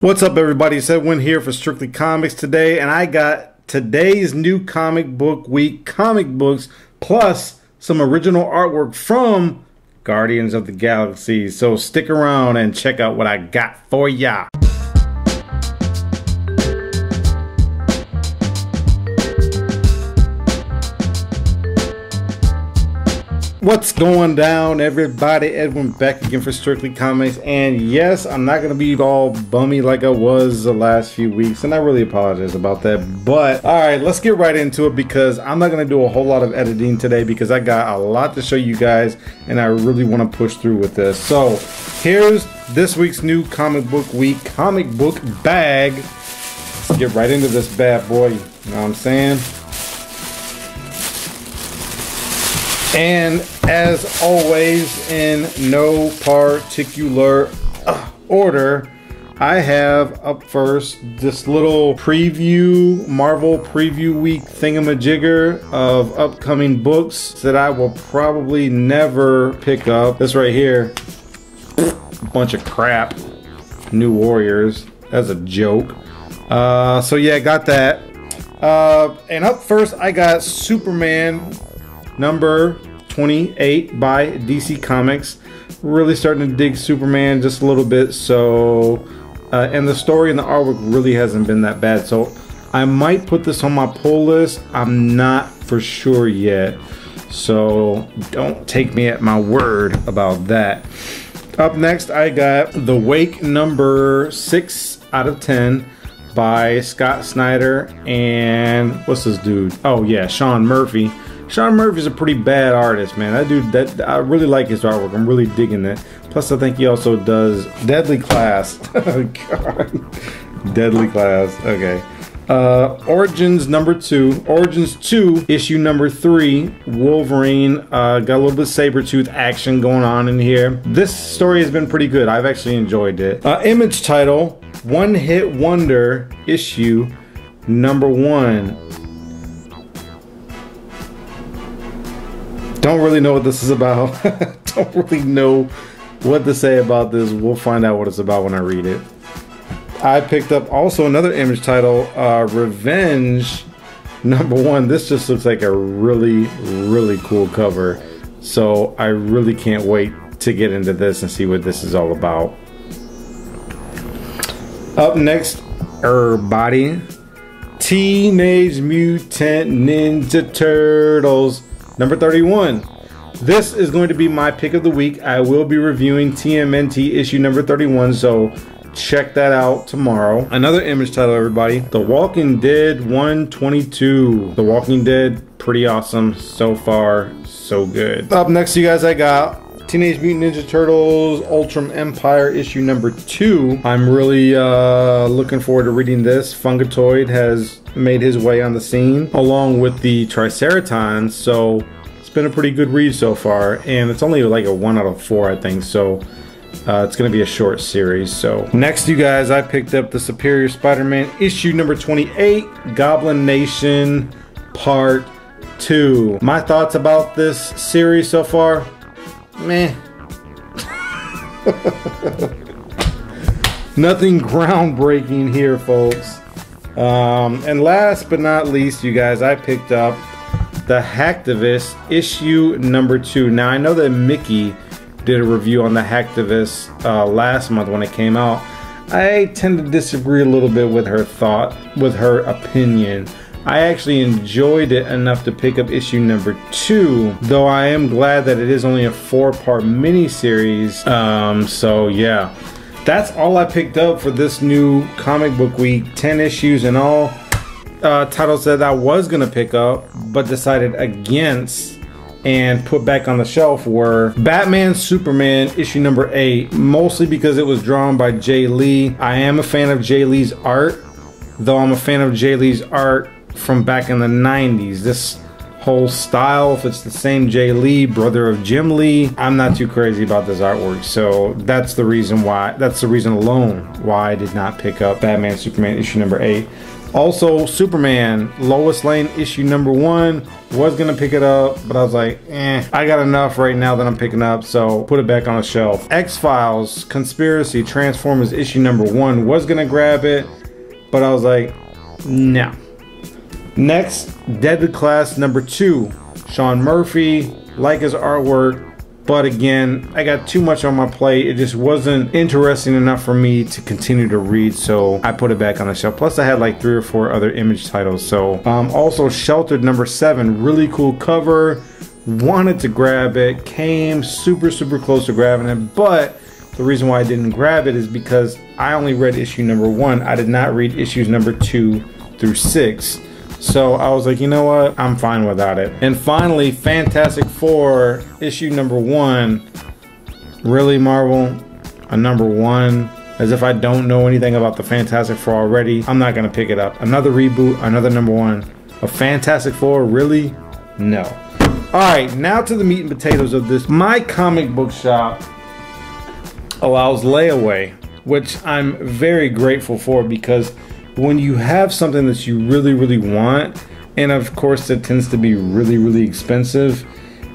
What's up, everybody? It's Edwin here for Strictly Comics today, and I got today's new comic book week comic books plus some original artwork from Guardians of the Galaxy. So stick around and check out what I got for ya. What's going down, everybody? Edwin back again for Strictly Comics, and yes, I'm not gonna be all bummy like I was the last few weeks, and I really apologize about that. But all right, let's get right into it because I'm not gonna do a whole lot of editing today because I got a lot to show you guys, and I really want to push through with this. So here's this week's new comic book week comic book bag. Let's get right into this bad boy. You know what I'm saying? And as always, in no particular order, I have up first this little preview, Marvel preview week thingamajigger of upcoming books that I will probably never pick up. This right here, a bunch of crap. New Warriors, that's a joke. So yeah, got that. And up first, I got Superman number 28 by DC Comics. Really starting to dig Superman just a little bit. So and the story and the artwork really hasn't been that bad, so I might put this on my pull list. I'm not for sure yet, so don't take me at my word about that. Up next, I got The Wake number 6 out of 10 by Scott Snyder and what's this dude? Oh yeah, Sean Murphy. Sean Murphy's a pretty bad artist, man. I really like his artwork. I'm really digging it. Plus, I think he also does Deadly Class. Oh, God. Deadly Class. Okay. Origins number 2. Origins 2, issue number 3. Wolverine. Got a little bit Sabretooth action going on in here. This story has been pretty good. I've actually enjoyed it. Image title, One Hit Wonder, issue number 1. Don't really know what this is about. Don't really know what to say about this. We'll find out what it's about when I read it. I picked up also another image title, Revenge number 1. This just looks like a really, really cool cover. So I really can't wait to get into this and see what this is all about. Up next, everybody, Teenage Mutant Ninja Turtles number 31. This is going to be my pick of the week. I will be reviewing TMNT issue number 31, so check that out tomorrow. Another image title, everybody. The Walking Dead 122. The Walking Dead, pretty awesome. So far, so good. Up next, you guys, I got Teenage Mutant Ninja Turtles Ultram Empire issue number 2. I'm really looking forward to reading this. Fungatoid has made his way on the scene along with the Triceratons, so it's been a pretty good read so far, and it's only like a 1 out of 4, I think, so it's gonna be a short series. So next, you guys, I picked up the Superior Spider-Man issue number 28, Goblin Nation part 2. My thoughts about this series so far? Meh. Nothing groundbreaking here, folks. And last but not least, you guys, I picked up the Hacktivist issue number 2. Now, I know that Mickey did a review on the Hacktivist last month when it came out. I tend to disagree a little bit with her opinion. I actually enjoyed it enough to pick up issue number 2, though I am glad that it is only a 4-part miniseries. So yeah, that's all I picked up for this new comic book week. 10 issues in all. Titles that I was gonna pick up but decided against and put back on the shelf were Batman Superman issue number 8, mostly because it was drawn by Jay Lee. I am a fan of Jay Lee's art, though I'm a fan of Jay Lee's art from back in the 90s. This whole style, if it's the same Jay Lee, brother of Jim Lee, I'm not too crazy about this artwork. So that's the reason alone why I did not pick up Batman Superman issue number 8. Also, Superman Lois Lane issue number 1, was gonna pick it up, but I was like, I got enough right now that I'm picking up, so put it back on the shelf. X-Files Conspiracy Transformers issue number 1, was gonna grab it, but I was like, no. Next, Deadly Class number 2, Sean Murphy, like his artwork, but again, I got too much on my plate. It just wasn't interesting enough for me to continue to read, so I put it back on the shelf. Plus, I had like 3 or 4 other Image titles. So, also Sheltered number 7, really cool cover. Wanted to grab it, came super close to grabbing it, but the reason why I didn't grab it is because I only read issue number 1. I did not read issues number 2 through 6. So I was like, you know what? I'm fine without it. And finally, Fantastic Four, issue number 1. Really, Marvel? A number 1? As if I don't know anything about the Fantastic Four already. I'm not gonna pick it up. Another reboot, another number 1. A Fantastic Four, really? No. Alright, now to the meat and potatoes of this. My comic book shop allows layaway, which I'm very grateful for, because when you have something that you really want, and of course it tends to be really expensive,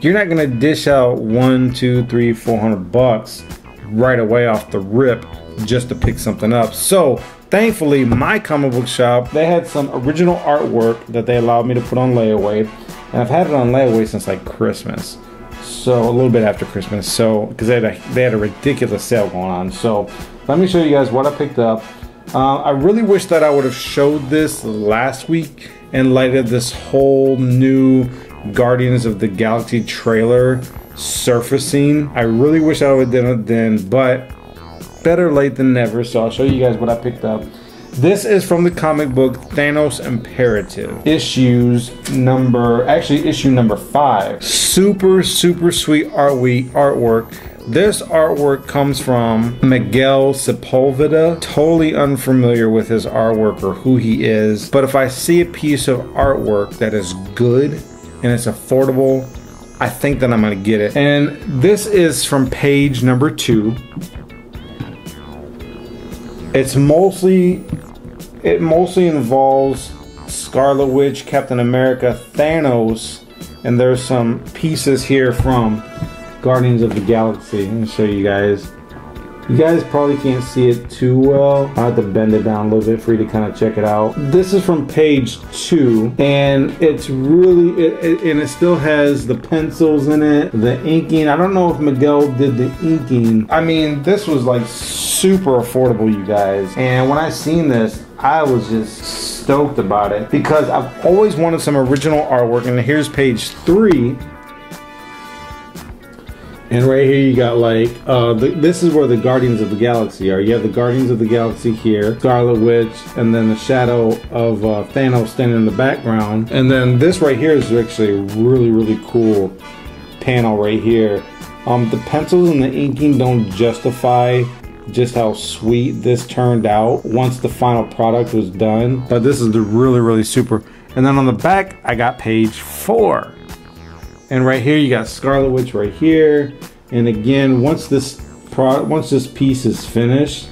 you're not gonna dish out $100, $200, $300, $400 right away off the rip just to pick something up. So thankfully, my comic book shop, they had some original artwork that they allowed me to put on layaway, and I've had it on layaway since like Christmas, so a little bit after Christmas, so because they had a ridiculous sale going on. So let me show you guys what I picked up. I really wish that I would have showed this last week in light of this whole new Guardians of the Galaxy trailer surfacing. I really wish I would have done it then, but better late than never. So I'll show you guys what I picked up. This is from the comic book Thanos Imperative, issue number 5. Super sweet artwork. This artwork comes from Miguel Sepulveda. Totally unfamiliar with his artwork or who he is, but if I see a piece of artwork that is good and it's affordable, I think that I'm gonna get it. And this is from page number 2. It mostly involves Scarlet Witch, Captain America, Thanos, and there's some pieces here from Guardians of the Galaxy. Let me show you guys. You guys probably can't see it too well. I have to bend it down a little bit for you to kind of check it out. This is from page 2, and it's really, and it still has the pencils in it, the inking. I don't know if Miguel did the inking. I mean, this was like super affordable, you guys. And when I seen this, I was just stoked about it because I've always wanted some original artwork. And here's page 3. And right here you got like, this is where the Guardians of the Galaxy are. You have the Guardians of the Galaxy here, Scarlet Witch, and then the shadow of Thanos standing in the background. And then this right here is actually a really cool panel right here. The pencils and the inking don't justify just how sweet this turned out once the final product was done. But this is the really super. And then on the back, I got page 4. And right here you got Scarlet Witch right here. And again, once this piece is finished,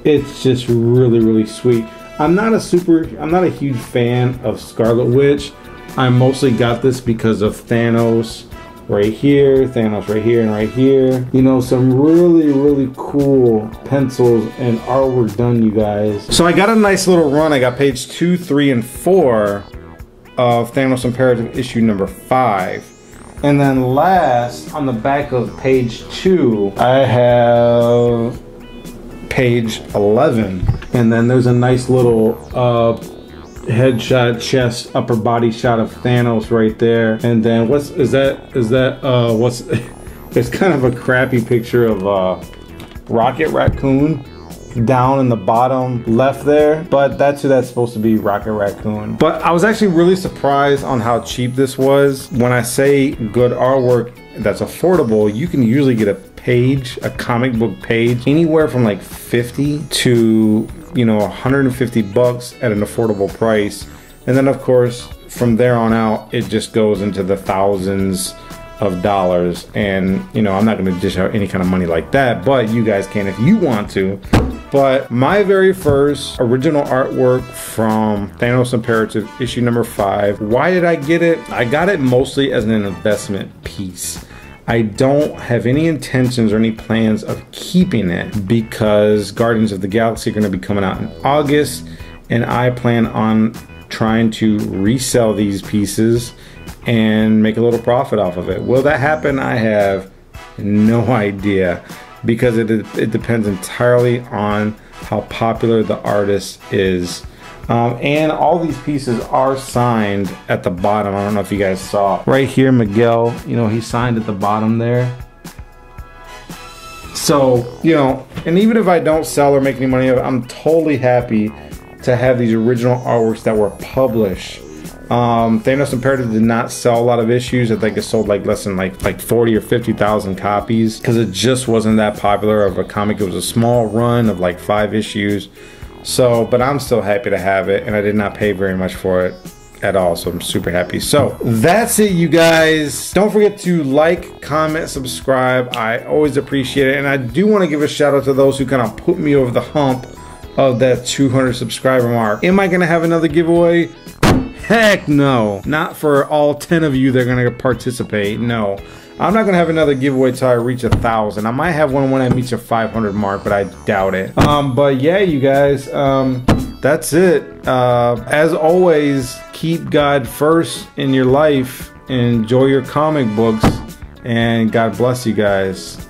it's just really sweet. I'm not a huge fan of Scarlet Witch. I mostly got this because of Thanos right here, Thanos right here, and right here. You know, some really cool pencils and artwork done, you guys. So I got a nice little run. I got page 2, 3, and 4 of Thanos Imperative issue number 5. And then last, on the back of page 2, I have page 11. And then there's a nice little headshot, chest, upper body shot of Thanos right there. And then it's kind of a crappy picture of Rocket Raccoon down in the bottom left there, but that's who that's supposed to be, Rocket Raccoon. But I was actually really surprised on how cheap this was. When I say good artwork that's affordable, you can usually get a comic book page, anywhere from like 50 to, you know, 150 bucks at an affordable price. And then of course, from there on out, it just goes into the thousands of dollars. And, you know, I'm not going to dish out any kind of money like that, but you guys can if you want to. But my very first original artwork from Thanos Imperative, issue number 5. Why did I get it? I got it mostly as an investment piece. I don't have any intentions or any plans of keeping it because Guardians of the Galaxy are going to be coming out in August, and I plan on trying to resell these pieces and make a little profit off of it. Will that happen? I have no idea, because it depends entirely on how popular the artist is. And all these pieces are signed at the bottom. I don't know if you guys saw. Right here, Miguel, you know, he signed at the bottom there. So, you know, and even if I don't sell or make any money, I'm totally happy to have these original artworks that were published. Thanos Imperative did not sell a lot of issues. I think it sold like less than like 40 or 50,000 copies because it just wasn't that popular of a comic. It was a small run of like 5 issues. So, but I'm still happy to have it, and I did not pay very much for it at all, so I'm super happy. So that's it, you guys. Don't forget to like, comment, subscribe. I always appreciate it, and I do want to give a shout out to those who kind of put me over the hump of that 200 subscriber mark. Am I gonna have another giveaway? Heck no. Not for all 10 of you that are gonna participate. No, I'm not gonna have another giveaway till I reach 1,000. I might have one when I meet the 500 mark, but I doubt it. But yeah, you guys, that's it. As always, keep God first in your life, enjoy your comic books, and God bless you guys.